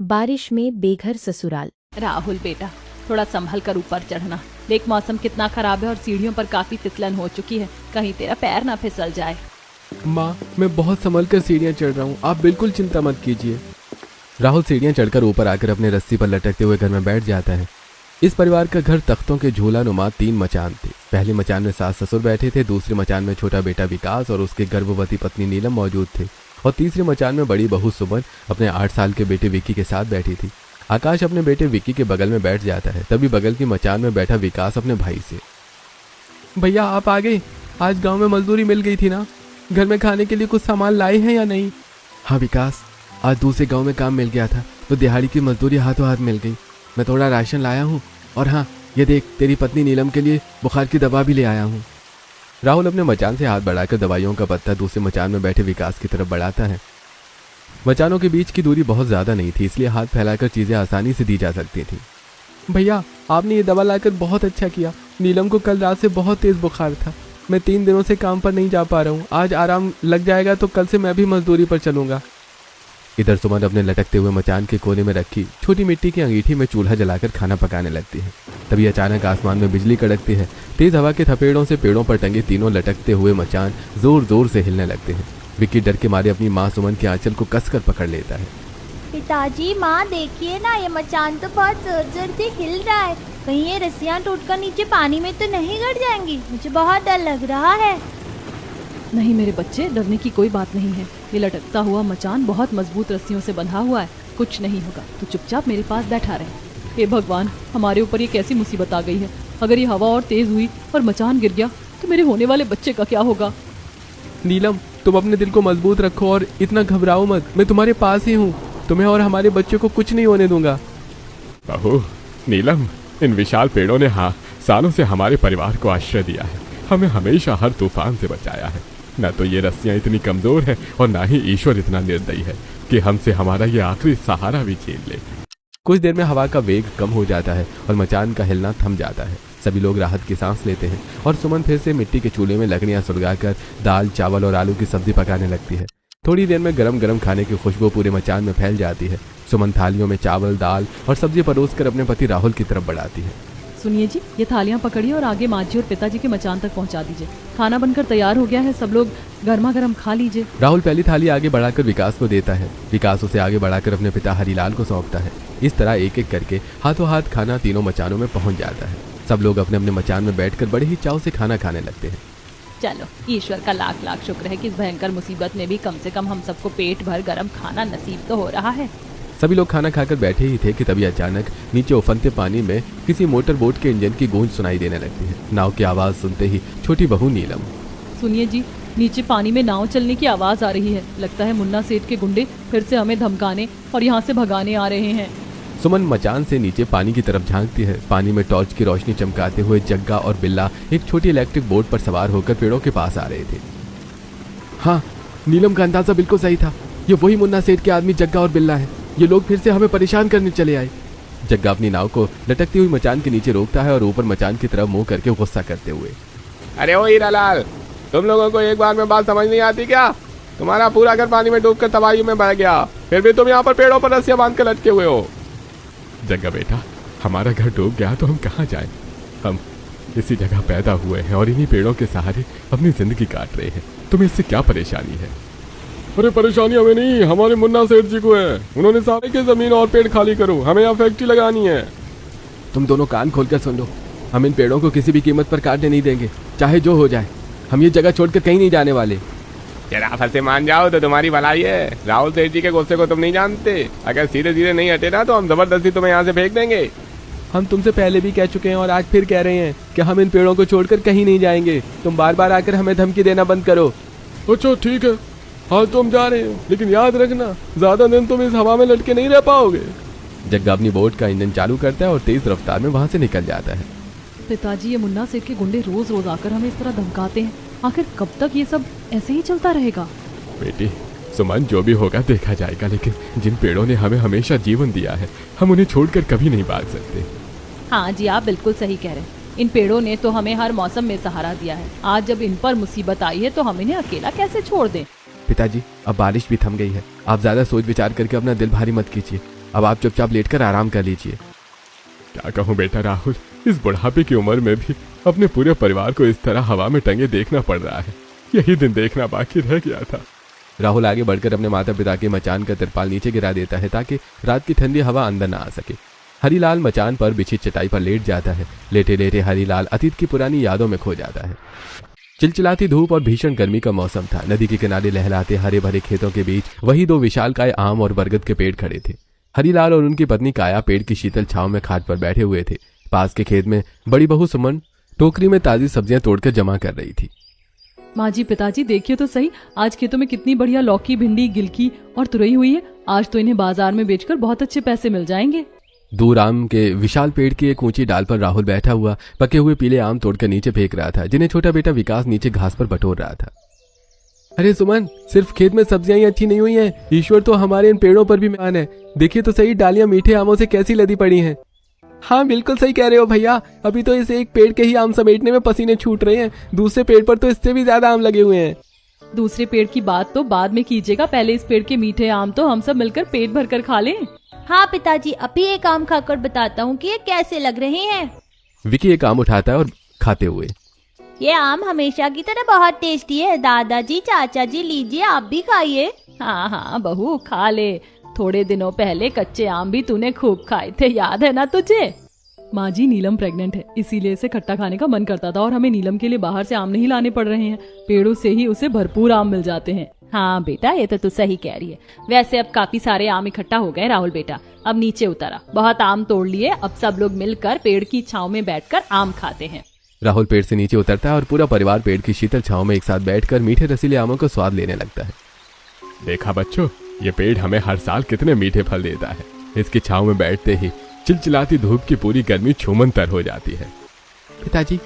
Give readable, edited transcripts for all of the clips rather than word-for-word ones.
बारिश में बेघर ससुराल। राहुल बेटा, थोड़ा संभल कर ऊपर चढ़ना। देख मौसम कितना खराब है और सीढ़ियों पर काफी फिसलन हो चुकी है, कहीं तेरा पैर ना फिसल जाए। माँ, मैं बहुत संभल कर सीढ़ियाँ चढ़ रहा हूँ, आप बिल्कुल चिंता मत कीजिए। राहुल सीढ़ियाँ चढ़कर ऊपर आकर अपने रस्सी पर लटकते हुए घर में बैठ जाता है। इस परिवार का घर तख्तों के झूला नुमा 3 मचान थे। पहले मचान में सास ससुर बैठे थे, दूसरे मचान में छोटा बेटा विकास और उसके गर्भवती पत्नी नीलम मौजूद थे, और तीसरे मचान में बड़ी बहू सुमन अपने 8 साल के बेटे विक्की के साथ बैठी थी। आकाश अपने बेटे विक्की के बगल में बैठ जाता है। तभी बगल की मचान में बैठा विकास अपने भाई से, भैया आप आ गए? आज गांव में मजदूरी मिल गई थी ना, घर में खाने के लिए कुछ सामान लाए हैं या नहीं? हाँ विकास, आज दूसरे गांव में काम मिल गया था तो दिहाड़ी की मजदूरी हाथों हाथ मिल गई। मैं थोड़ा राशन लाया हूँ, और हाँ ये देख, तेरी पत्नी नीलम के लिए बुखार की दवा भी ले आया हूँ। राहुल अपने मचान से हाथ बढ़ाकर दवाइयों का पत्ता दूसरे मचान में बैठे विकास की तरफ बढ़ाता है। मचानों के बीच की दूरी बहुत ज्यादा नहीं थी, इसलिए हाथ फैलाकर चीजें आसानी से दी जा सकती थी। भैया आपने ये दवा लाकर बहुत अच्छा किया। नीलम को कल रात से बहुत तेज बुखार था। मैं 3 दिनों से काम पर नहीं जा पा रहा हूँ, आज आराम लग जाएगा तो कल से मैं भी मजदूरी पर चलूंगा। इधर सुमन अपने लटकते हुए मचान के कोने में रखी छोटी मिट्टी की अंगीठी में चूल्हा जलाकर खाना पकाने लगती है। तभी अचानक आसमान में बिजली कड़कती है। तेज हवा के थपेड़ों से पेड़ों पर टंगे तीनों लटकते हुए मचान जोर जोर से हिलने लगते हैं। विक्की डर के मारे अपनी माँ सुमन के आंचल को कसकर पकड़ लेता है। पिताजी, माँ देखिए ना, ये मचान तो बहुत जोर जोर से हिल रहा है। कहीं ये रस्सियाँ टूटकर नीचे पानी में तो नहीं गिर जाएंगी? मुझे बहुत डर लग रहा है। नहीं मेरे बच्चे, डरने की कोई बात नहीं है। ये लटकता हुआ मचान बहुत मजबूत रस्सियों से बंधा हुआ है, कुछ नहीं होगा। तो चुपचाप मेरे पास बैठा रहे। हे भगवान, हमारे ऊपर ये कैसी मुसीबत आ गई है। अगर ये हवा और तेज हुई और मचान गिर गया तो मेरे होने वाले बच्चे का क्या होगा? नीलम, तुम अपने दिल को मजबूत रखो और इतना घबराओ मत। मैं तुम्हारे पास ही हूँ, तुम्हें और हमारे बच्चे को कुछ नहीं होने दूंगा। बहू नीलम, इन विशाल पेड़ों ने सालों से हमारे परिवार को आश्रय दिया है, हमें हमेशा हर तूफान से बचाया है। न तो ये रस्सियां इतनी कमजोर है और ना ही ईश्वर इतना निर्दयी है कि हमसे हमारा ये आखिरी सहारा भी छीन ले। कुछ देर में हवा का वेग कम हो जाता है और मचान का हिलना थम जाता है। सभी लोग राहत की सांस लेते हैं और सुमन फिर से मिट्टी के चूल्हे में लकड़ियां सुलगाकर दाल, चावल और आलू की सब्जी पकाने लगती है। थोड़ी देर में गरम गरम खाने की खुशबू पूरे मचान में फैल जाती है। सुमन थालियों में चावल, दाल और सब्जी परोसकर अपने पति राहुल की तरफ बढ़ाती है। सुनिए जी, ये थालियां पकड़िए और आगे माँ जी और पिताजी के मचान तक पहुंचा दीजिए। खाना बनकर तैयार हो गया है, सब लोग गर्मा गर्म खा लीजिए। राहुल पहली थाली आगे बढ़ाकर विकास को देता है। विकास उसे आगे बढ़ाकर अपने पिता हरीलाल को सौंपता है। इस तरह एक एक करके हाथों हाथ खाना तीनों मचानों में पहुंच जाता है। सब लोग अपने अपने मचान में बैठकर बड़े ही चाव से खाना खाने लगते हैं। चलो, ईश्वर का लाख लाख शुक्र है कि इस भयंकर मुसीबत में भी कम से कम हम सबको पेट भर गर्म खाना नसीब तो हो रहा है। सभी लोग खाना खाकर बैठे ही थे कि तभी अचानक नीचे उफनते पानी में किसी मोटर बोट के इंजन की गूंज सुनाई देने लगती है। नाव की आवाज सुनते ही छोटी बहू नीलम, सुनिए जी, नीचे पानी में नाव चलने की आवाज आ रही है। लगता है मुन्ना सेठ के गुंडे फिर से हमें धमकाने और यहाँ से भगाने आ रहे हैं। सुमन मचान से नीचे पानी की तरफ झांकती है। पानी में टॉर्च की रोशनी चमकाते हुए जग्गा और बिल्ला एक छोटी इलेक्ट्रिक बोट पर सवार होकर पेड़ों के पास आ रहे थे। हाँ, नीलम का अंदाजा बिल्कुल सही था। ये वही मुन्ना सेठ के आदमी जग्गा और बिल्ला है। ये लोग फिर से हमें परेशान करने चले आए। जग्गा अपनी नाव को लटकती हुई मचान के नीचे रोकता है और ऊपर मचान की तरफ मुंह करके गुस्सा करते हुए, अरे ओ हीरालाल, तुम लोगों को एक बार में बात समझ नहीं आती क्या? तुम्हारा पूरा घर पानी में डूबकर तबाही में बह गया, फिर भी तुम यहाँ पर पेड़ों पर रस्सियां बांध कर लटके हुए हो। जग्गा बेटा, हमारा घर डूब गया तो हम कहाँ जाए? हम इसी जगह पैदा हुए हैं और इन्हीं पेड़ों के सहारे अपनी जिंदगी काट रहे हैं। तुम्हें इससे क्या परेशानी है? अरे परेशानी हमें नहीं, हमारे मुन्ना सेठ जी को है। उन्होंने सारे की जमीन और पेड़ खाली करो, हमें यहाँ फैक्ट्री लगानी है। तुम दोनों कान खोलकर सुन लो, हम इन पेड़ों को किसी भी कीमत पर काटने नहीं देंगे, चाहे जो हो जाए। हम ये जगह छोड़कर कहीं नहीं जाने वाले। जरा फंसे मान जाओ तो तुम्हारी भलाई है। राहुल सेठ जी के गुस्से को तुम नहीं जानते। अगर सीधे सीधे नहीं हटे ना तो हम जबरदस्ती तुम्हें यहाँ से फेंक देंगे। हम तुमसे पहले भी कह चुके हैं और आज फिर कह रहे हैं कि हम इन पेड़ों को छोड़कर कहीं नहीं जाएंगे। तुम बार बार आकर हमें धमकी देना बंद करो। अच्छा ठीक है, हाँ तुम जा रहे हो, लेकिन याद रखना ज्यादा दिन तुम इस हवा में लटके नहीं रह पाओगे। जग्गा अपनी बोट का इंजन चालू करता है और तेज रफ्तार में वहां से निकल जाता है। पिताजी, ये मुन्ना सेठ के गुंडे रोज रोज आकर हमें इस तरह धमकाते हैं। आखिर कब तक ये सब ऐसे ही चलता रहेगा? बेटी सुमन, जो भी होगा देखा जाएगा, लेकिन जिन पेड़ों ने हमें हमेशा जीवन दिया है, हम उन्हें छोड़कर कभी नहीं भाग सकते। हाँ जी, आप बिल्कुल सही कह रहे हैं। इन पेड़ों ने तो हमें हर मौसम में सहारा दिया है। आज जब इन पर मुसीबत आई है तो हम इन्हें अकेला कैसे छोड़ दें? पिताजी, अब बारिश भी थम गई है। आप ज्यादा सोच विचार करके अपना दिल भारी मत कीजिए। अब आप चुपचाप लेटकर आराम कर लीजिए। क्या कहूँ बेटा राहुल, इस बुढ़ापे की उम्र में भी अपने पूरे परिवार को इस तरह हवा में टंगे देखना पड़ रहा है। यही दिन देखना बाकी रह गया था। राहुल आगे बढ़कर अपने माता पिता के मचान का तिरपाल नीचे गिरा देता है ताकि रात की ठंडी हवा अंदर ना आ सके। हरीलाल मचान पर बिछी चटाई पर लेट जाता है। लेटे लेटे हरीलाल अतीत की पुरानी यादों में खो जाता है। चिलचिलाती धूप और भीषण गर्मी का मौसम था। नदी के किनारे लहराते हरे भरे खेतों के बीच वही दो विशालकाय आम और बरगद के पेड़ खड़े थे। हरीलाल और उनकी पत्नी काया पेड़ की शीतल छांव में खाट पर बैठे हुए थे। पास के खेत में बड़ी बहू सुमन टोकरी में ताजी सब्जियां तोड़कर जमा कर रही थी। माँ जी, पिताजी देखिए तो सही, आज खेतों में कितनी बढ़िया लौकी, भिंडी, गिलकी और तुरई हुई है। आज तो इन्हें बाजार में बेचकर बहुत अच्छे पैसे मिल जाएंगे। दूर आम के विशाल पेड़ की एक ऊंची डाल पर राहुल बैठा हुआ पके हुए पीले आम तोड़कर नीचे फेंक रहा था, जिन्हें छोटा बेटा विकास नीचे घास पर बटोर रहा था। अरे सुमन, सिर्फ खेत में सब्जियां ही अच्छी नहीं हुई हैं, ईश्वर तो हमारे इन पेड़ों पर भी मेहमान है। देखिए तो सही, डालियां मीठे आमों से कैसी लदी पड़ी हैं। हाँ बिल्कुल सही कह रहे हो भैया, अभी तो इस एक पेड़ के ही आम समेटने में पसीने छूट रहे हैं, दूसरे पेड़ पर तो इससे भी ज्यादा आम लगे हुए हैं। दूसरे पेड़ की बात तो बाद में कीजिएगा, पहले इस पेड़ के मीठे आम तो हम सब मिलकर पेट भर कर खा लें। हाँ पिताजी, अभी एक आम खाकर बताता हूँ कि ये कैसे लग रहे हैं। विकी एक आम उठाता है और खाते हुए, ये आम हमेशा की तरह बहुत टेस्टी है। दादाजी, चाचा जी, लीजिए आप भी खाइए। हाँ हाँ बहू, खा ले। थोड़े दिनों पहले कच्चे आम भी तूने खूब खाए थे, याद है ना तुझे? माँ जी, नीलम प्रेग्नेंट है, इसीलिए इसे खट्टा खाने का मन करता था और हमें नीलम के लिए बाहर से आम नहीं लाने पड़ रहे हैं। पेड़ों से ही उसे भरपूर आम मिल जाते हैं। हाँ बेटा, ये तो तू सही कह रही है। वैसे अब काफी सारे आम इकट्ठा हो गए राहुल बेटा, अब नीचे उतरा, बहुत आम तोड़ लिए, अब सब लोग मिलकर पेड़ की छांव में बैठकर आम खाते हैं। राहुल पेड़ से नीचे उतरता है और पूरा परिवार पेड़ की शीतल छांव में एक साथ बैठकर मीठे रसीले आमों का स्वाद लेने लगता है। देखा बच्चों, ये पेड़ हमें हर साल कितने मीठे फल देता है। इसकी छांव में बैठते ही चिलचिलाती धूप की पूरी गर्मी छूमंतर हो जाती है। पिताजी,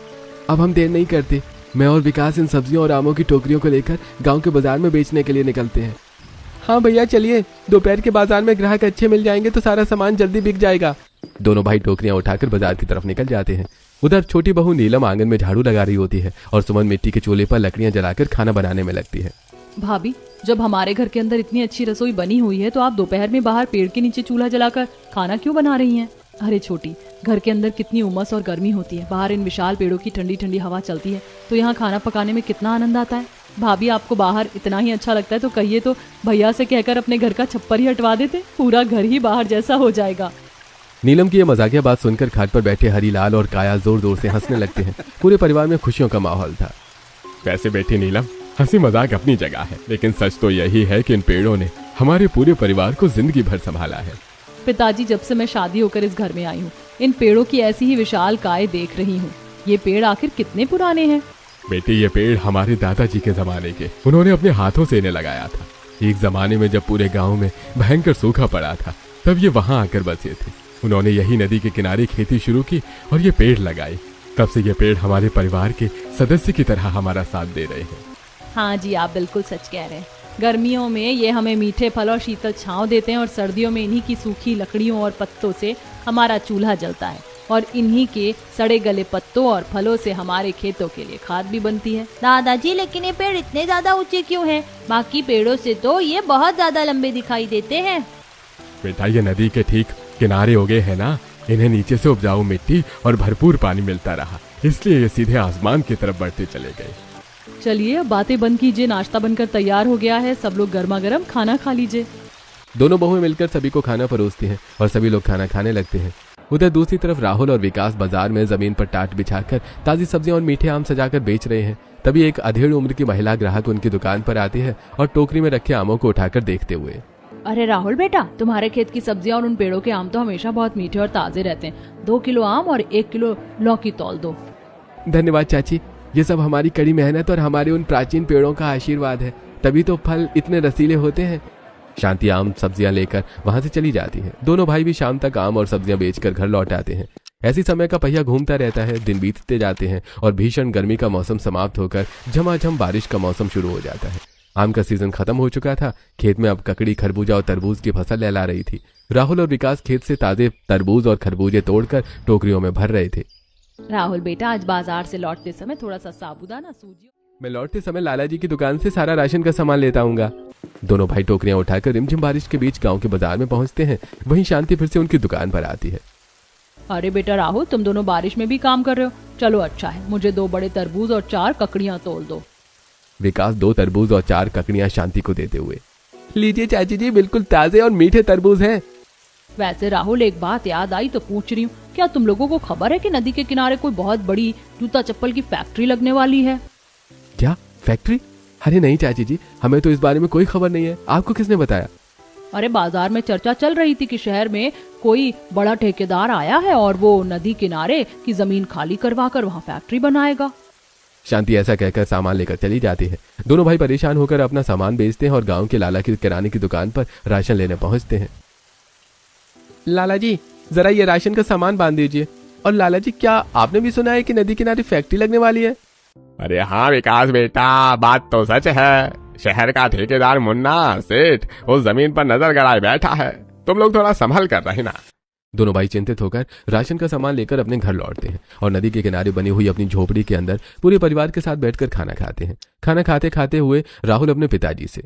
अब हम देर नहीं करते, मैं और विकास इन सब्जियों और आमों की टोकरियों को लेकर गांव के बाजार में बेचने के लिए निकलते हैं। हाँ भैया चलिए, दोपहर के बाजार में ग्राहक अच्छे मिल जाएंगे तो सारा सामान जल्दी बिक जाएगा। दोनों भाई टोकरियां उठाकर बाजार की तरफ निकल जाते हैं। उधर छोटी बहू नीलम आंगन में झाड़ू लगा रही होती है और सुमन मिट्टी के चूल्हे पर लकड़ियां जलाकर खाना बनाने में लगती है। भाभी, जब हमारे घर के अंदर इतनी अच्छी रसोई बनी हुई है तो आप दोपहर में बाहर पेड़ के नीचे चूल्हा जलाकर खाना क्यों बना रही हैं? अरे छोटी, घर के अंदर कितनी उमस और गर्मी होती है, बाहर इन विशाल पेड़ों की ठंडी ठंडी हवा चलती है तो यहाँ खाना पकाने में कितना आनंद आता है। भाभी, आपको बाहर इतना ही अच्छा लगता है तो कहिए तो भैया से कहकर अपने घर का छप्पर ही हटवा देते, पूरा घर ही बाहर जैसा हो जाएगा। नीलम की यह मजाकिया बात सुनकर खाट पर बैठे हरीलाल और काया जोर जोर से हंसने लगते हैं। पूरे परिवार में खुशियों का माहौल था। वैसे बेटी नीलम, हंसी मजाक अपनी जगह है, लेकिन सच तो यही है कि इन पेड़ों ने हमारे पूरे परिवार को जिंदगी भर संभाला है। पिताजी, जब से मैं शादी होकर इस घर में आई हूँ, इन पेड़ों की ऐसी ही विशाल काय देख रही हूँ। ये पेड़ आखिर कितने पुराने हैं? बेटी, ये पेड़ हमारे दादाजी के जमाने के, उन्होंने अपने हाथों से इन्हें लगाया था। एक जमाने में जब पूरे गांव में भयंकर सूखा पड़ा था, तब ये वहां आकर बसे थे। उन्होंने यही नदी के किनारे खेती शुरू की और ये पेड़ लगाए। तब से ये पेड़ हमारे परिवार के सदस्य की तरह हमारा साथ दे रहे हैं। हाँ जी, आप बिल्कुल सच कह रहे हैं। गर्मियों में ये हमें मीठे फल और शीतल छांव देते हैं और सर्दियों में इन्हीं की सूखी लकड़ियों और पत्तों से हमारा चूल्हा जलता है और इन्हीं के सड़े गले पत्तों और फलों से हमारे खेतों के लिए खाद भी बनती है। दादाजी, लेकिन ये पेड़ इतने ज्यादा ऊंचे क्यों हैं? बाकी पेड़ों से तो ये बहुत ज्यादा लंबे दिखाई देते हैं। बेटा, ये नदी के ठीक किनारे हो गए हैं ना, इन्हें नीचे से उपजाऊ मिट्टी और भरपूर पानी मिलता रहा, इसलिए ये सीधे आसमान की तरफ बढ़ते चले गए। चलिए अब बातें बंद कीजिए, नाश्ता बनकर तैयार हो गया है, सब लोग गर्मा गर्म खाना खा लीजिए। दोनों बहुएं मिलकर सभी को खाना परोसती हैं और सभी लोग खाना खाने लगते हैं। उधर दूसरी तरफ राहुल और विकास बाजार में जमीन पर टाट बिछाकर ताजी सब्जियां और मीठे आम सजाकर बेच रहे हैं। तभी एक अधेड़ उम्र की महिला ग्राहक उनकी दुकान पर आती है और टोकरी में रखे आमों को उठाकर देखते हुए, अरे राहुल बेटा, तुम्हारे खेत की सब्जियां और उन पेड़ों के आम तो हमेशा बहुत मीठे और ताजे रहते हैं। 2 किलो आम और 1 किलो लौकी तौल दो। धन्यवाद चाची, ये सब हमारी कड़ी मेहनत और हमारे उन प्राचीन पेड़ों का आशीर्वाद है, तभी तो फल इतने रसीले होते हैं। शांति आम सब्जियां लेकर वहां से चली जाती है। दोनों भाई भी शाम तक आम और सब्जियां बेचकर घर लौट आते हैं। ऐसी समय का पहिया घूमता रहता है, दिन बीतते जाते हैं और भीषण गर्मी का मौसम समाप्त होकर झमाझम बारिश का मौसम शुरू हो जाता है। आम का सीजन खत्म हो चुका था। खेत में अब ककड़ी, खरबूजा और तरबूज की फसल लहला रही थी। राहुल और विकास खेत से ताजे तरबूज और खरबूजे तोड़कर टोकरियों में भर रहे थे। राहुल बेटा, आज बाजार से लौटते समय थोड़ा सा साबूदाना, सूजी मैं लौटते समय लाला जी की दुकान से सारा राशन का सामान लेता आऊंगा। दोनों भाई टोकरियां उठाकर रिमझिम बारिश के बीच गांव के बाजार में पहुंचते हैं। वहीं शांति फिर से उनकी दुकान पर आती है। अरे बेटा राहुल, तुम दोनों बारिश में भी काम कर रहे हो। चलो अच्छा है, मुझे 2 बड़े तरबूज और 4 ककड़ियां तोल दो। विकास 2 तरबूज और 4 ककड़ियां शांति को देते हुए, लीजिए चाची जी, बिल्कुल ताजे और मीठे तरबूज हैं। वैसे राहुल, एक बात याद आई तो पूछ रही हूँ, क्या तुम लोगों को खबर है कि नदी के किनारे कोई बहुत बड़ी जूता चप्पल की फैक्ट्री लगने वाली है? क्या फैक्ट्री? अरे नहीं चाची जी, हमें तो इस बारे में कोई खबर नहीं है। आपको किसने बताया? अरे बाजार में चर्चा चल रही थी कि शहर में कोई बड़ा ठेकेदार आया है और वो नदी किनारे की जमीन खाली करवा कर वहाँ फैक्ट्री बनाएगा। शांति ऐसा कहकर सामान लेकर चली जाती है। दोनों भाई परेशान होकर अपना सामान बेचते हैं और गांव के लाला की किराने की दुकान पर राशन लेने पहुंचते हैं। लाला जी, जरा ये राशन का सामान बांध दीजिए। और लाला जी, क्या आपने भी सुना है कि नदी किनारे फैक्ट्री लगने वाली है? अरे हाँ विकास बेटा, बात तो सच है। शहर का ठेकेदार मुन्ना सेठ उस जमीन पर नजर गड़ाए बैठा है। तुम लोग थोड़ा संभल कर रहना। दोनों भाई चिंतित होकर राशन का सामान लेकर अपने घर लौटते हैं और नदी के किनारे बनी हुई अपनी झोपड़ी के अंदर पूरे परिवार के साथ बैठकर खाना खाते हैं। खाना खाते खाते हुए राहुल अपने पिताजी से,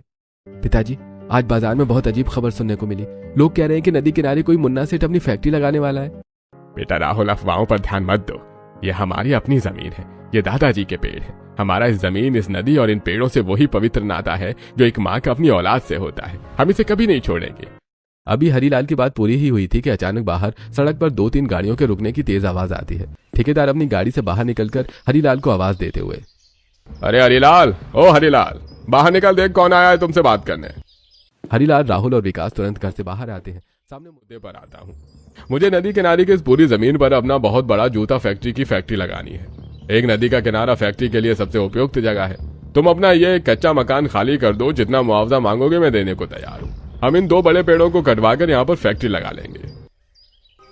पिताजी, आज बाजार में बहुत अजीब खबर सुनने को मिली। लोग कह रहे हैं कि नदी किनारे कोई मुन्ना सेठ अपनी फैक्ट्री लगाने वाला है। बेटा राहुल, अफवाहों पर ध्यान मत दो। ये हमारी अपनी जमीन है, ये दादाजी के पेड़ है। हमारा इस जमीन, इस नदी और इन पेड़ों से वही पवित्र नाता है जो एक माँ का अपनी औलाद से होता है। हम इसे कभी नहीं छोड़ेंगे। अभी हरीलाल की बात पूरी ही हुई थी कि अचानक बाहर सड़क पर 2-3 गाड़ियों के रुकने की तेज आवाज आती है। ठेकेदार अपनी गाड़ी से बाहर निकलकर हरीलाल को आवाज देते हुए, अरे हरीलाल, ओ हरीलाल, बाहर निकल, देख कौन आया है तुमसे बात करने। हरीलाल, राहुल और विकास तुरंत घर से बाहर आते हैं। सामने मुद्दे पर आता हूँ। मुझे नदी किनारे की इस पूरी जमीन पर अपना बहुत बड़ा जूता फैक्ट्री की फैक्ट्री लगानी है। एक नदी का किनारा फैक्ट्री के लिए सबसे उपयुक्त जगह है। तुम अपना ये कच्चा मकान खाली कर दो, जितना मुआवजा मांगोगे मैं देने को तैयार हूँ। हम इन 2 बड़े पेड़ों को कटवाकर यहाँ पर फैक्ट्री लगा लेंगे।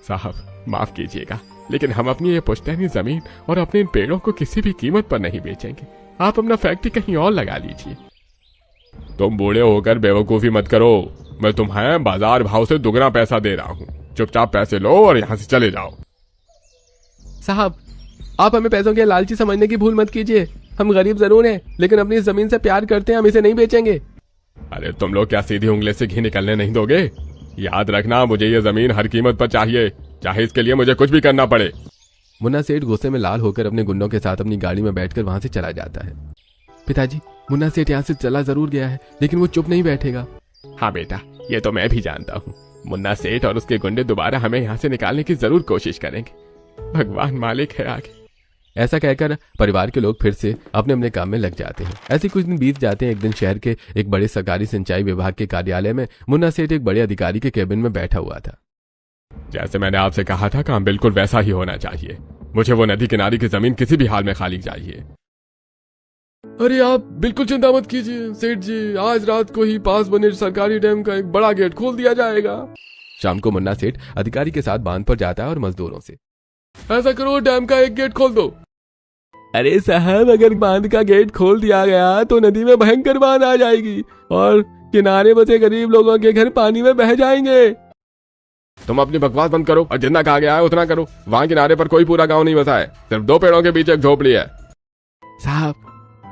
साहब माफ कीजिएगा, लेकिन हम अपनी ये पुश्तैनी जमीन और अपने इन पेड़ों को किसी भी कीमत पर नहीं बेचेंगे। आप अपना फैक्ट्री कहीं और लगा लीजिए। तुम बूढ़े होकर बेवकूफी मत करो। मैं तुम्हें बाजार भाव से दुगना पैसा दे रहा हूँ। चुपचाप पैसे लो और यहाँ से चले जाओ। साहब, आप हमें पैसों के लालची समझने की भूल मत कीजिए। हम गरीब जरूर हैं, लेकिन अपनी जमीन से प्यार करते हैं। हम इसे नहीं बेचेंगे। अरे तुम लोग क्या सीधी उंगली से घी निकलने नहीं दोगे? याद रखना, मुझे ये जमीन हर कीमत पर चाहिए, चाहे इसके लिए मुझे कुछ भी करना पड़े। मुन्ना सेठ गुस्से में लाल होकर अपने गुंडों के साथ अपनी गाड़ी में बैठकर वहां से चला जाता है। पिताजी, मुन्ना सेठ यहाँ से चला जरूर गया है, लेकिन वो चुप नहीं बैठेगा। हाँ बेटा, ये तो मैं भी जानता हूँ। मुन्ना सेठ और उसके गुंडे दोबारा हमें यहाँ से निकालने की जरूर कोशिश करेंगे। भगवान मालिक है आगे। ऐसा कहकर परिवार के लोग फिर से अपने अपने काम में लग जाते हैं। ऐसे कुछ दिन बीत जाते हैं। एक दिन शहर के एक बड़े सरकारी सिंचाई विभाग के कार्यालय में मुन्ना सेठ एक बड़े अधिकारी के केबिन में बैठा हुआ था। जैसे मैंने आपसे कहा था, काम बिल्कुल वैसा ही होना चाहिए। मुझे वो नदी किनारे की जमीन किसी भी हाल में खाली चाहिए। अरे आप बिल्कुल चिंता मत कीजिए सेठ जी, आज रात को ही पास बने सरकारी डैम का एक बड़ा गेट खोल दिया जाएगा। शाम को मुन्ना सेठ अधिकारी के साथ बांध पर जाता है और मजदूरों से, ऐसा करो, डैम का एक गेट खोल दो। अरे साहब, अगर बांध का गेट खोल दिया गया तो नदी में भयंकर बाढ़ आ जाएगी और किनारे बसे गरीब लोगों के घर पानी में बह जाएंगे। तुम अपनी बकवास बंद करो और जितना कहा गया है उतना करो। वहाँ किनारे पर कोई पूरा गांव नहीं बसा है, सिर्फ 2 पेड़ों के बीच एक झोपड़ी है। साहब,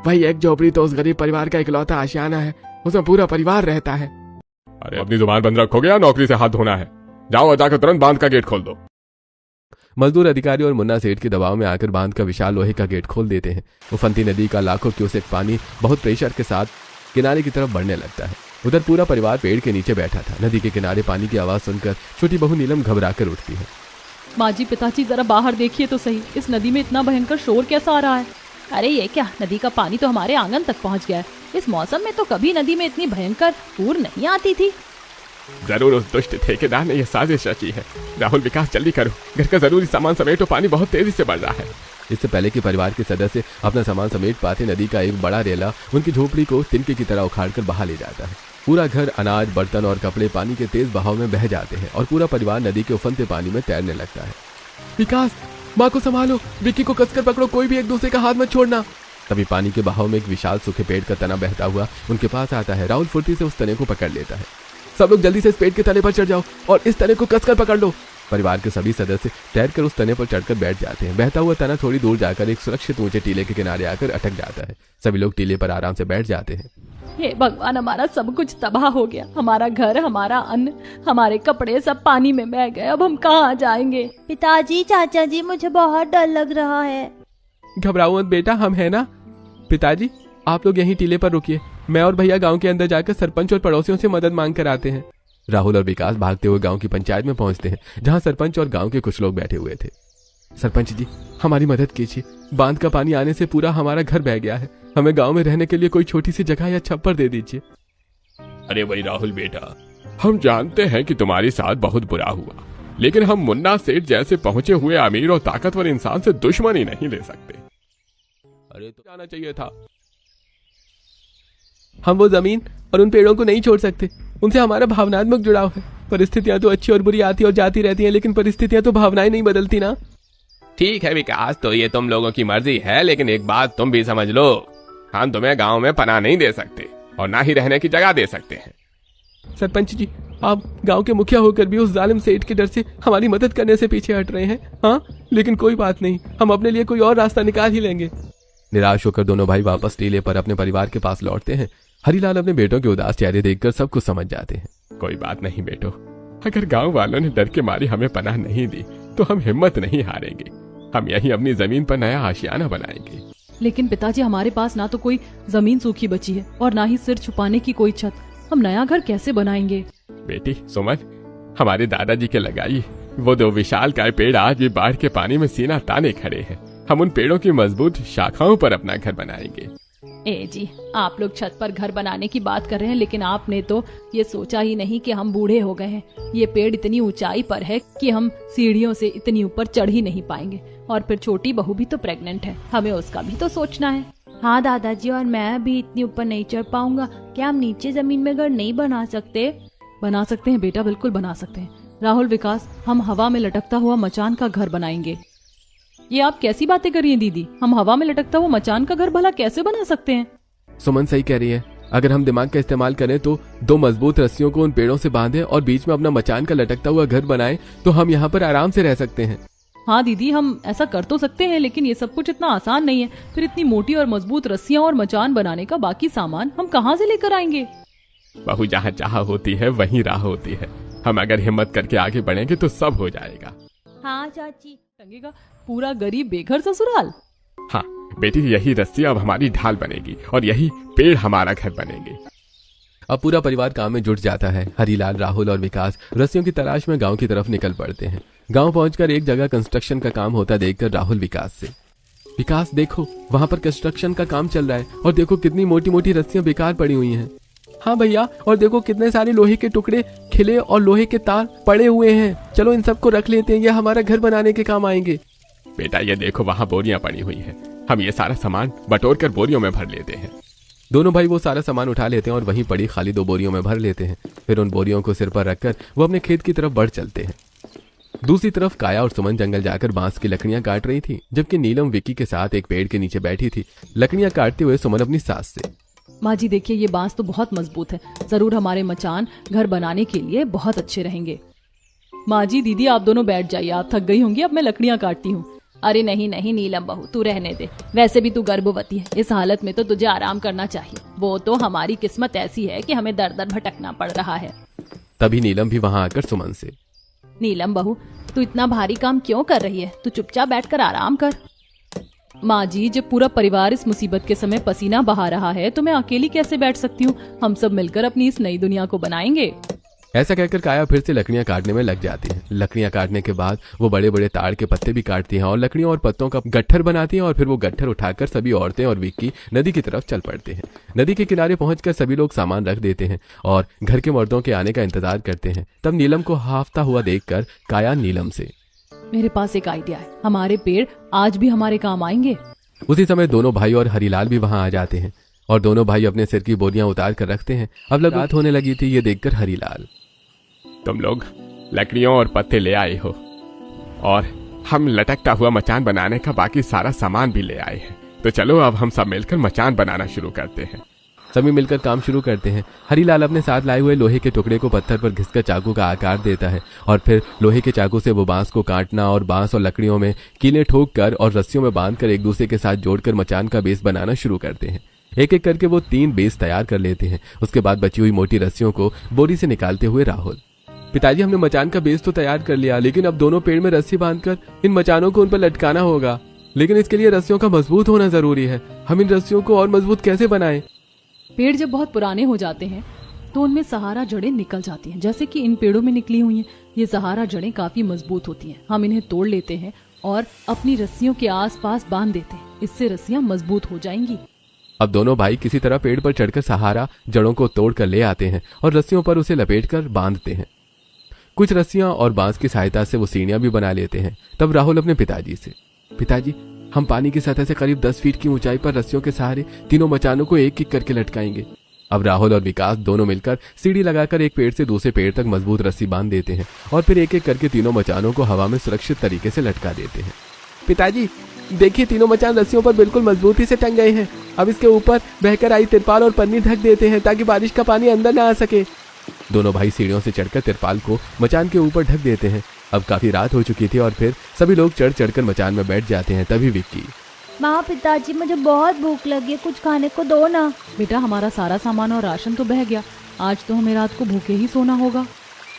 वही एक झोपड़ी तो उस गरीब परिवार का इकलौता आशियाना है, उसमें पूरा परिवार रहता है। अरे अपनी जुबान बंद रखोगे या नौकरी से हाथ धोना है? जाओ और जाकर तुरंत बांध का गेट खोल दो। मजदूर अधिकारी और मुन्ना सेठ के दबाव में आकर बांध का विशाल लोहे का गेट खोल देते हैं। उफनती नदी का लाखों क्यूसेक पानी बहुत प्रेशर के साथ किनारे की तरफ बढ़ने लगता है। उधर पूरा परिवार पेड़ के नीचे बैठा था। नदी के किनारे पानी की आवाज सुनकर छोटी बहू नीलम घबराकर उठती है। माँ जी, पिताजी, जरा बाहर देखिए तो सही, इस नदी में इतना भयंकर शोर कैसा आ रहा है? अरे ये क्या, नदी का पानी तो हमारे आंगन तक पहुंच गया है। इस मौसम में तो कभी नदी में इतनी भयंकर पूर नहीं आती थी। जरूर उस दुष्ट ठेकेदार ने यह साजिश रची है। राहुल, विकास, जल्दी करो, घर का जरूरी सामान समेटो, पानी बहुत तेजी से बढ़ रहा है। इससे पहले कि परिवार के सदस्य अपना सामान समेट पाते, नदी का एक बड़ा रेला उनकी झोपड़ी को तिनके की तरह उखाड़कर बहा ले जाता है। पूरा घर, अनाज, बर्तन और कपड़े पानी के तेज बहाव में बह जाते हैं और पूरा परिवार नदी के उफनते पानी में तैरने लगता है। विकास, माँ को संभालो, विक्की को कसकर पकड़ो, कोई भी एक दूसरे का हाथ मत छोड़ना। तभी पानी के बहाव में एक विशाल सूखे पेड़ का तना बहता हुआ उनके पास आता है। राहुल फुर्ती से उस तने को पकड़ लेता है। सब लोग जल्दी से इस पेड़ के तने पर चढ़ जाओ और इस तने को कसकर पकड़ लो। परिवार के सभी सदस्य तैरकर उस तने पर चढ़कर बैठ जाते हैं। बहता हुआ तना थोड़ी दूर जाकर एक सुरक्षित ऊंचे टीले के किनारे आकर अटक जाता है। सभी लोग टीले पर आराम से बैठ जाते हैं। हे भगवान, हमारा सब कुछ तबाह हो गया। हमारा घर, हमारा अन्न, हमारे कपड़े सब पानी में बह गए। अब हम कहाँ जाएंगे? पिताजी, चाचा जी, मुझे बहुत डर लग रहा है। घबराओ मत बेटा, हम है ना। पिताजी, आप लोग यहीं टीले पर रुकिए, मैं और भैया गांव के अंदर जाकर सरपंच और पड़ोसियों से मदद मांग कर आते हैं। राहुल और विकास भागते हुए गांव की पंचायत में पहुंचते हैं, जहां सरपंच और गांव के कुछ लोग बैठे हुए थे। सरपंच जी, हमारी मदद कीजिए। बांध का पानी आने से पूरा हमारा घर बह गया है। हमें गांव में रहने के लिए कोई छोटी सी जगह या छप्पर दे दीजिए। अरे भाई राहुल बेटा, हम जानते हैं कि तुम्हारे साथ बहुत बुरा हुआ, लेकिन हम मुन्ना सेठ जैसे पहुंचे हुए अमीर और ताकतवर इंसान से दुश्मनी नहीं ले सकते। अरे तो जाना चाहिए था। हम वो जमीन और उन पेड़ों को नहीं छोड़ सकते, उनसे हमारा भावनात्मक जुड़ाव है। परिस्थितियां तो अच्छी और बुरी आती और जाती रहती हैं, लेकिन परिस्थितियां तो भावनाएं नहीं बदलती ना। ठीक है विकास, तो ये तुम लोगों की मर्जी है, लेकिन एक बात तुम भी समझ लो, हम तुम्हें गांव में पनाह नहीं दे सकते और ना ही रहने की जगह दे सकते हैं। सरपंच जी, आप गांव के मुखिया होकर भी उस जालिम सेठ के डर से हमारी मदद करने से पीछे हट रहे हैं। हाँ, लेकिन कोई बात नहीं, हम अपने लिए कोई और रास्ता निकाल ही लेंगे। निराश होकर दोनों भाई वापस टीले पर अपने परिवार के पास लौटते हैं। हरीलाल अपने बेटों के उदास चेहरे देखकर सब कुछ समझ जाते हैं। कोई बात नहीं बेटो, अगर गांव वालों ने डर के मारे हमें पनाह नहीं दी तो हम हिम्मत नहीं हारेंगे। हम यहीं अपनी जमीन पर नया आशियाना बनाएंगे। लेकिन पिताजी, हमारे पास ना तो कोई जमीन सूखी बची है और ना ही सिर छुपाने की कोई छत। हम नया घर कैसे बनाएंगे? बेटी सुमन, हमारे दादाजी के लगाई वो 2 विशालकाय पेड़ आज भी बाढ़ के पानी में सीना ताने खड़े हैं। हम उन पेड़ों की मजबूत शाखाओं पर अपना घर बनाएंगे। ए जी, आप लोग छत पर घर बनाने की बात कर रहे हैं, लेकिन आपने तो ये सोचा ही नहीं कि हम बूढ़े हो गए हैं। ये पेड़ इतनी ऊंचाई पर है कि हम सीढ़ियों से इतनी ऊपर चढ़ ही नहीं पाएंगे। और फिर छोटी बहू भी तो प्रेग्नेंट है, हमें उसका भी तो सोचना है। हाँ दादाजी, और मैं भी इतनी ऊपर नहीं चढ़ पाऊंगा। क्या हम नीचे जमीन में घर नहीं बना सकते? बना सकते हैं बेटा, बिल्कुल बना सकते हैं। राहुल, विकास, हम हवा में लटकता हुआ मचान का घर बनाएंगे। ये आप कैसी बातें कर रही हैं दीदी? हम हवा में लटकता हुआ मचान का घर भला कैसे बना सकते हैं? सुमन सही कह रही है। अगर हम दिमाग का इस्तेमाल करें तो 2 मजबूत रस्सियों को उन पेड़ों से बांधें और बीच में अपना मचान का लटकता हुआ घर बनाएं तो हम यहाँ पर आराम से रह सकते हैं। हाँ दीदी, हम ऐसा कर तो सकते हैं, लेकिन ये सब कुछ इतना आसान नहीं है। फिर इतनी मोटी और मजबूत रस्सियां और मचान बनाने का बाकी सामान हम कहाँ से लेकर आएंगे? बहू, जहाँ चाह होती है वहीं राह होती है। हम अगर हिम्मत करके आगे बढ़ेंगे तो सब हो जाएगा। हाँ चाची। टंगेगा पूरा गरीब बेघर ससुराल। हाँ बेटी, यही रस्सी अब हमारी ढाल बनेगी और यही पेड़ हमारा घर बनेंगे। अब पूरा परिवार काम में जुट जाता है। हरीलाल, राहुल और विकास रस्सियों की तलाश में गांव की तरफ निकल पड़ते हैं। गांव पहुंचकर एक जगह कंस्ट्रक्शन का काम होता देखकर राहुल विकास से, विकास देखो, वहां पर कंस्ट्रक्शन का काम चल रहा है और देखो कितनी मोटी मोटी रस्सियां बेकार पड़ी हुई हैं। हाँ भैया, और देखो कितने सारे लोहे के टुकड़े खिले और लोहे के तार पड़े हुए हैं। चलो इन सबको रख लेते हैं, ये हमारा घर बनाने के काम आएंगे। बेटा ये देखो, वहाँ बोरियां पड़ी हुई हैं। हम ये सारा सामान बटोर कर बोरियों में भर लेते हैं। दोनों भाई वो सारा सामान उठा लेते हैं और वहीं पड़ी खाली 2 बोरियों में भर लेते हैं। फिर उन बोरियों को सिर पर रखकर वो अपने खेत की तरफ बढ़ चलते हैं। दूसरी तरफ काया और सुमन जंगल जाकर बांस की लकड़ियां काट रही थी, जबकि नीलम विक्की के साथ एक पेड़ के नीचे बैठी थी। लकड़ियां काटते हुए सुमन अपनी सास से, माँ जी देखिए, ये बांस तो बहुत मजबूत है, जरूर हमारे मचान घर बनाने के लिए बहुत अच्छे रहेंगे। माँ जी, दीदी आप दोनों बैठ जाइए, आप थक गई होंगी, अब मैं लकड़ियां काटती हूँ। अरे नहीं नहीं नीलम बहू, तू रहने दे। वैसे भी तू गर्भवती है, इस हालत में तो तुझे आराम करना चाहिए। वो तो हमारी किस्मत ऐसी है कि हमें दर दर भटकना पड़ रहा है। तभी नीलम भी वहां आकर सुमन से, नीलम बहू, तू इतना भारी काम क्यों कर रही है? तू चुपचाप बैठकर आराम कर। माँ जी, जब पूरा परिवार इस मुसीबत के समय पसीना बहा रहा है तो मैं अकेली कैसे बैठ सकती हूँ? हम सब मिलकर अपनी इस नई दुनिया को बनाएंगे। ऐसा कहकर काया फिर से लकड़ियां काटने में लग जाती है। लकड़ियां काटने के बाद वो बड़े बड़े ताड़ के पत्ते भी काटती हैं और लकड़ियों और पत्तों का गट्ठर बनाती हैं और फिर वो गट्ठर उठाकर सभी औरतें और विक्की नदी की तरफ चल पड़ते हैं। नदी के किनारे पहुंचकर सभी लोग सामान रख देते हैं और घर के मर्दों के आने का इंतजार करते हैं। तब नीलम को हाफता हुआ देखकर काया नीलम से, मेरे पास एक आइडिया है, हमारे पेड़ आज भी हमारे काम आएंगे। उसी समय दोनों भाई और हरीलाल भी वहां आ जाते हैं और दोनों भाई अपने सिर की बोरियां उतार कर रखते हैं। अब रात होने लगी थी, ये देखकर हरीलाल, तुम लोग लकड़ियों और पत्ते ले आए हो और हम लटकता हुआ मचान बनाने का बाकी सारा सामान भी ले आए हैं। तो चलो अब हम सब मिलकर मचान बनाना शुरू करते हैं। सभी मिलकर काम शुरू करते हैं। हरीलाल अपने साथ लाए हुए लोहे के टुकड़े को पत्थर पर घिसकर चाकू का आकार देता है और फिर लोहे के चाकू से वो बांस को काटना और बांस और लकड़ियों में कीलें ठोक कर और रस्सियों में बांधकर एक दूसरे के साथ जोड़कर मचान का बेस बनाना शुरू करते हैं। एक एक करके वो 3 बेस तैयार कर लेते हैं। उसके बाद बची हुई मोटी रस्सियों को बोरी से निकालते हुए राहुल, पिताजी हमने मचान का बेस तो तैयार कर लिया, लेकिन अब दोनों पेड़ में रस्सी बांधकर इन मचानों को उन पर लटकाना होगा। लेकिन इसके लिए रस्सियों का मजबूत होना जरूरी है। हम इन रस्सियों को और मजबूत कैसे बनाएं? पेड़ जब बहुत पुराने हो जाते हैं तो उनमें सहारा जड़ें निकल जाती हैं, जैसे कि इन पेड़ों में निकली हुई हैं। ये सहारा जड़ें काफी मजबूत होती हैं। हम इन्हें तोड़ लेते हैं और अपनी रस्सियों के आसपास बांध देते हैं। इससे रस्सियां मजबूत हो जाएंगी। अब दोनों भाई किसी तरह पेड़ पर चढ़कर सहारा जड़ों को तोड़कर ले आते हैं और रस्सियों पर उसे लपेटकर बांधते हैं। कुछ रस्सियां और बांस की सहायता से वो सीढ़ियां भी बना लेते हैं। तब राहुल अपने पिताजी से, पिताजी हम पानी की सतह से करीब 10 फीट की ऊंचाई पर रस्सियों के सहारे तीनों मचानों को एक एक करके लटकाएंगे। अब राहुल और विकास दोनों मिलकर सीढ़ी लगाकर एक पेड़ से दूसरे पेड़ तक मजबूत रस्सी बांध देते हैं और फिर एक एक करके तीनों मचानों को हवा में सुरक्षित तरीके से लटका देते हैं। पिताजी देखिए, तीनों मचान रस्सियों पर बिल्कुल मजबूती से टंग गए हैं। अब इसके ऊपर बहकर आई तिरपाल और पन्नी ढक देते हैं ताकि बारिश का पानी अंदर न आ सके। दोनों भाई सीढ़ियों से चढ़कर तिरपाल को मचान के ऊपर ढक देते हैं। अब काफी रात हो चुकी थी और फिर सभी लोग चढ़ चढ़कर मचान में बैठ जाते हैं। तभी विक्की, माँ पिताजी मुझे बहुत भूख लगी है, कुछ खाने को दो ना। बेटा हमारा सारा सामान और राशन तो बह गया, आज तो हमें रात को भूखे ही सोना होगा।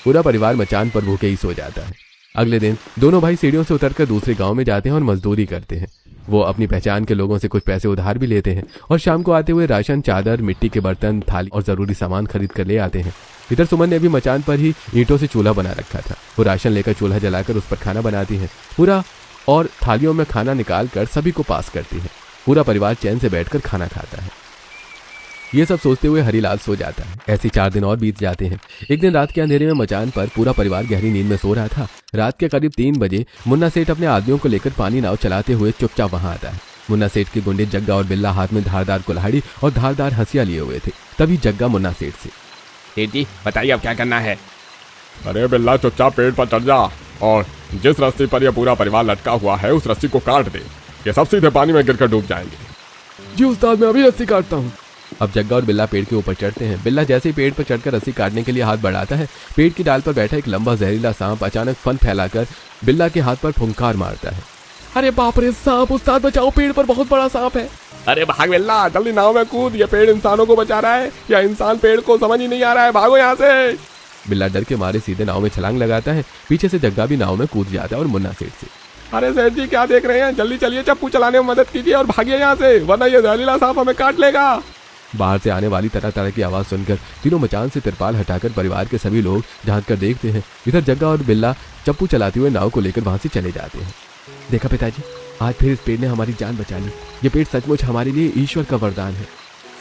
पूरा परिवार मचान पर भूखे ही सो जाता है। अगले दिन दोनों भाई सीढ़ियों से उतरकर दूसरे गांव में जाते हैं और मजदूरी करते हैं। वो अपनी पहचान के लोगों से कुछ पैसे उधार भी लेते हैं और शाम को आते हुए राशन, चादर, मिट्टी के बर्तन, थाली और जरूरी सामान खरीद कर ले आते हैं। इधर सुमन ने भी मचान पर ही ईंटों से चूल्हा बना रखा था। वो राशन लेकर चूल्हा जलाकर उस पर खाना बनाती है पूरा और थालियों में खाना निकाल कर सभी को पास करती है। पूरा परिवार चैन से बैठकर खाना खाता है। ये सब सोचते हुए हरीलाल सो जाता है। ऐसे 4 दिन और बीत जाते हैं। एक दिन रात के अंधेरे में मचान पर पूरा परिवार गहरी नींद में सो रहा था। रात के करीब 3 बजे मुन्ना सेठ अपने आदमियों को लेकर पानी नाव चलाते हुए चुपचाप वहां आता है। मुन्ना सेठ के गुंडे जग्गा और बिल्ला हाथ में धारदार कुल्हाड़ी और धारदार हंसिया लिए हुए थे। तभी जग्गा मुन्ना सेठ से, सेठ जी बताइए अब क्या करना है? अरे बिल्ला चुपचाप पेड़ पर चढ़ जा और जिस रस्सी पर यह पूरा परिवार लटका हुआ है उस रस्सी को काट दे। ये सब सीधे पानी में गिरकर डूब जाएंगे। जी उस्ताद, मैं अभी रस्सी काटता हूँ। अब जग्गा और बिल्ला पेड़ के ऊपर चढ़ते हैं। बिल्ला जैसे ही पेड़ पर चढ़कर रस्सी काटने के लिए हाथ बढ़ाता है, पेड़ की डाल पर बैठा एक लंबा जहरीला सांप अचानक फन फैलाकर बिल्ला के हाथ पर फुंकार मारता है। अरे बाप रे, सांप! उस्ताद बचाओ, पेड़ पर बहुत बड़ा सांप है। अरे भाग बिल्ला, जल्दी नाव में कूद। ये पेड़ इंसानों को बचा रहा है या इंसान पेड़ को? समझ ही नहीं आ रहा है। भागो यहाँ से। बिल्ला डर के मारे सीधे नाव में छलांग लगाता है। पीछे से जग्गा भी नाव में कूद जाता है और मुन्ना सेठ से, अरे सेठ जी क्या देख रहे हैं? जल्दी चलिए, चप्पू चलाने में मदद कीजिए और भागिए यहाँ से, वरना ये जहरीला सांप हमें काट लेगा। बाहर से आने वाली तरह तरह की आवाज सुनकर तीनों मचान से तिरपाल हटाकर परिवार के सभी लोग झांक कर देखते हैं। इधर जग्गा और बिल्ला चप्पू चलाते हुए नाव को लेकर वहां से चले जाते हैं। देखा पिताजी, आज फिर इस पेड़ ने हमारी जान बचा ली। ये पेड़ सचमुच हमारे लिए ईश्वर का वरदान है।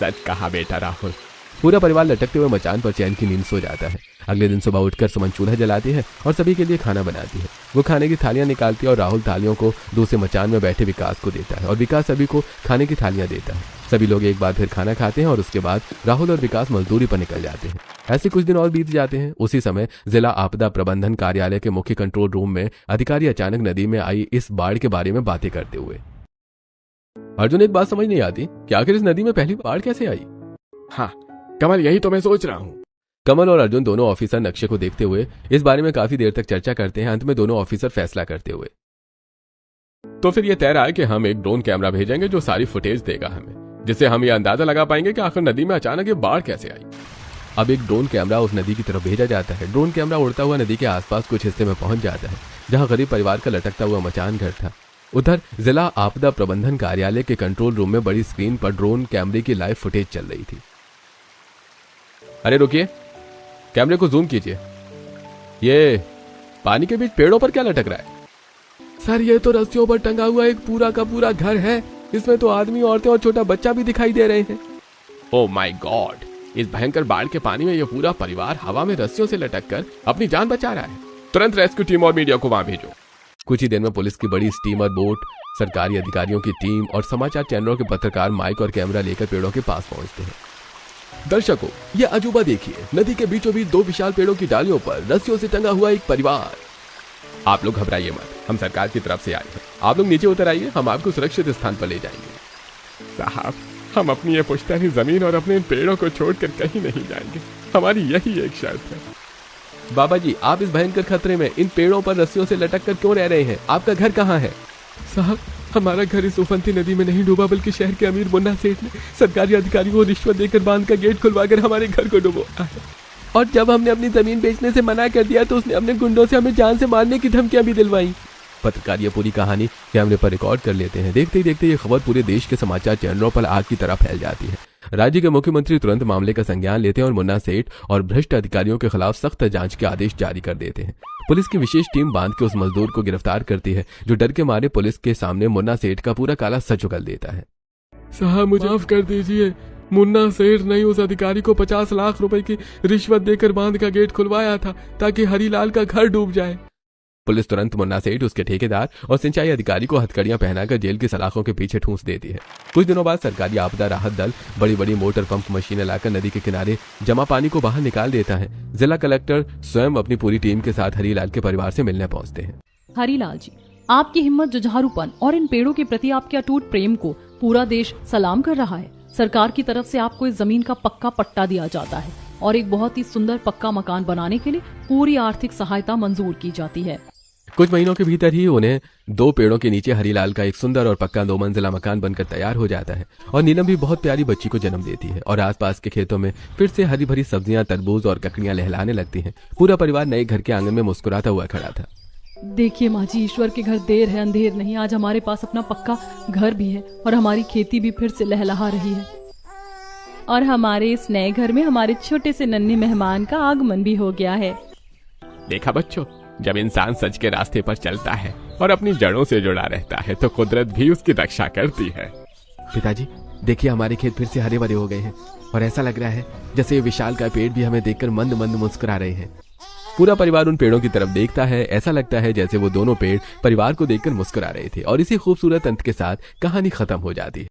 सच कहा बेटा राहुल। पूरा परिवार लटकते हुए मचान पर चैन की नींद सो जाता है। अगले दिन सुबह उठकर सुमन चूल्हा जलाती है और सभी के लिए खाना बनाती है। वो खाने की थालियां निकालती है और राहुल थालियों को दूसरे मचान में बैठे विकास को देता है और विकास सभी को खाने की थालियां देता है। सभी लोग एक बार फिर खाना खाते हैं और उसके बाद राहुल और विकास मजदूरी पर निकल जाते हैं। ऐसे कुछ दिन और बीत जाते हैं। उसी समय जिला आपदा प्रबंधन कार्यालय के मुख्य कंट्रोल रूम में अधिकारी अचानक नदी में आई इस बाढ़ के बारे में बातें करते हुए, अर्जुन एक बात समझ नहीं आती कि आखिर इस नदी में पहली बाढ़ कैसे आई? हाँ कमल, यही तो मैं सोच रहा हूँ। कमल और अर्जुन दोनों ऑफिसर नक्शे को देखते हुए इस बारे में काफी देर तक चर्चा करते हैं। अंत में दोनों ऑफिसर फैसला करते हुए, तो फिर यह तय रहा है कि हम एक ड्रोन कैमरा भेजेंगे जो सारी फुटेज देगा हमें, जिससे हम ये अंदाजा लगा पाएंगे कि आखिर नदी में अचानक ये बाढ़ कैसे आई। अब एक ड्रोन कैमरा उस नदी की तरफ भेजा जाता है। ड्रोन कैमरा उड़ता हुआ नदी के आसपास कुछ हिस्से में पहुंच जाता है जहां गरीब परिवार का लटकता हुआ मचान घर था। उधर जिला आपदा प्रबंधन कार्यालय के कंट्रोल रूम में बड़ी स्क्रीन पर ड्रोन कैमरे की लाइव फुटेज चल रही थी। अरे रुकिए, कैमरे को जूम कीजिए। ये पानी के बीच पेड़ों पर क्या लटक रहा है? सर, ये तो रस्सियों पर टंगा हुआ एक पूरा का पूरा घर है। इसमें तो आदमी, औरतें और छोटा बच्चा भी दिखाई दे रहे हैं। ओह माय गॉड, इस भयंकर बाढ़ के पानी में ये पूरा परिवार हवा में रस्सियों से लटक कर अपनी जान बचा रहा है। तुरंत रेस्क्यू टीम और मीडिया को वहां भेजो। कुछ ही देर में पुलिस की बड़ी स्टीमर बोट, सरकारी अधिकारियों की टीम और समाचार चैनलों के पत्रकार माइक और कैमरा लेकर पेड़ों के पास पहुंचते हैं। दर्शकों, ये अजूबा देखिए, नदी के बीचों बीच 2 विशाल पेड़ों की डालियों पर रस्सियों से टंगा हुआ एक परिवार। आप लोग घबराइए मत, हम सरकार की तरफ से आए हैं। आप लोग नीचे उतर आइए, हम आपको सुरक्षित स्थान पर ले जाएंगे। साहब, हम अपनी ये पुश्तैनी जमीन और अपने इन पेड़ों को छोड़कर कहीं नहीं जाएंगे। हमारी यही एक शर्त है। बाबा जी, आप इस भयंकर खतरे में इन पेड़ों पर रस्सियों से लटक कर क्यों रह रहे हैं? आपका घर कहाँ है? साहब, हमारा घर इस उफनती नदी में नहीं डूबा, बल्कि शहर के अमीर मुन्ना सेठ ने सरकारी अधिकारियों को रिश्वत देकर बांध का गेट खुलवाकर हमारे घर को डुबोया है। और जब हमने अपनी जमीन बेचने से मना कर दिया तो उसने अपने गुंडों से हमें जान से मारने की धमकियां भी दिलवाई। पत्रकार ये पूरी कहानी कैमरे पर रिकॉर्ड कर लेते हैं। देखते ही देखते ये खबर पूरे देश के समाचार चैनलों पर आग की तरह फैल जाती है। राज्य के मुख्यमंत्री तुरंत मामले का संज्ञान लेते हैं और मुन्ना सेठ और भ्रष्ट अधिकारियों के खिलाफ सख्त जांच के आदेश जारी कर देते हैं। पुलिस की विशेष टीम बांध के उस मजदूर को गिरफ्तार करती है जो डर के मारे पुलिस के सामने मुन्ना सेठ का पूरा काला सच उगल देता है। साहब, मुझे माफ कर दीजिए। मुन्ना सेठ ने उस अधिकारी को 50 लाख रुपए की रिश्वत देकर बांध का गेट खुलवाया था ताकि हरीलाल का घर डूब जाए। पुलिस तुरंत मुन्ना सेठ, उसके ठेकेदार और सिंचाई अधिकारी को हथकड़ियां पहनाकर जेल की सलाखों के पीछे ठूंस देती है। कुछ दिनों बाद सरकारी आपदा राहत दल बड़ी बड़ी मोटर पंप मशीनें लाकर नदी के किनारे जमा पानी को बाहर निकाल देता है। जिला कलेक्टर स्वयं अपनी पूरी टीम के साथ हरीलाल के परिवार से मिलने पहुंचते हैं। हरीलाल जी, आपकी हिम्मत, जुझारूपन और इन पेड़ों के प्रति आपके अटूट प्रेम को पूरा देश सलाम कर रहा है। सरकार की तरफ से आपको इस जमीन का पक्का पट्टा दिया जाता है और एक बहुत ही सुंदर पक्का मकान बनाने के लिए पूरी आर्थिक सहायता मंजूर की जाती है। कुछ महीनों के भीतर ही उन्हें 2 पेड़ों के नीचे हरीलाल का एक सुंदर और पक्का 2 मंजिला मकान बनकर तैयार हो जाता है और नीलम भी बहुत प्यारी बच्ची को जन्म देती है और आसपास के खेतों में फिर से हरी भरी सब्जियां, तरबूज और ककड़ियां लहलाने लगती हैं। पूरा परिवार नए घर के आंगन में मुस्कुराता हुआ खड़ा था। देखिए माँ जी, ईश्वर के घर देर है अंधेर नहीं। आज हमारे पास अपना पक्का घर भी है और हमारी खेती भी फिर से लहलहा रही है। और हमारे इस नए घर में हमारे छोटे से नन्हे मेहमान का आगमन भी हो गया है। देखा बच्चों, जब इंसान सच के रास्ते पर चलता है और अपनी जड़ों से जुड़ा रहता है तो कुदरत भी उसकी रक्षा करती है। पिताजी, देखिए हमारे खेत फिर से हरे भरे हो गए हैं और ऐसा लग रहा है जैसे ये विशाल का पेड़ भी हमें देखकर मंद मंद मुस्कुरा रहे हैं। पूरा परिवार उन पेड़ों की तरफ देखता है। ऐसा लगता है जैसे वो दोनों पेड़ परिवार को देखकर मुस्कुरा रहे थे। और इसी खूबसूरत अंत के साथ कहानी खत्म हो जाती है।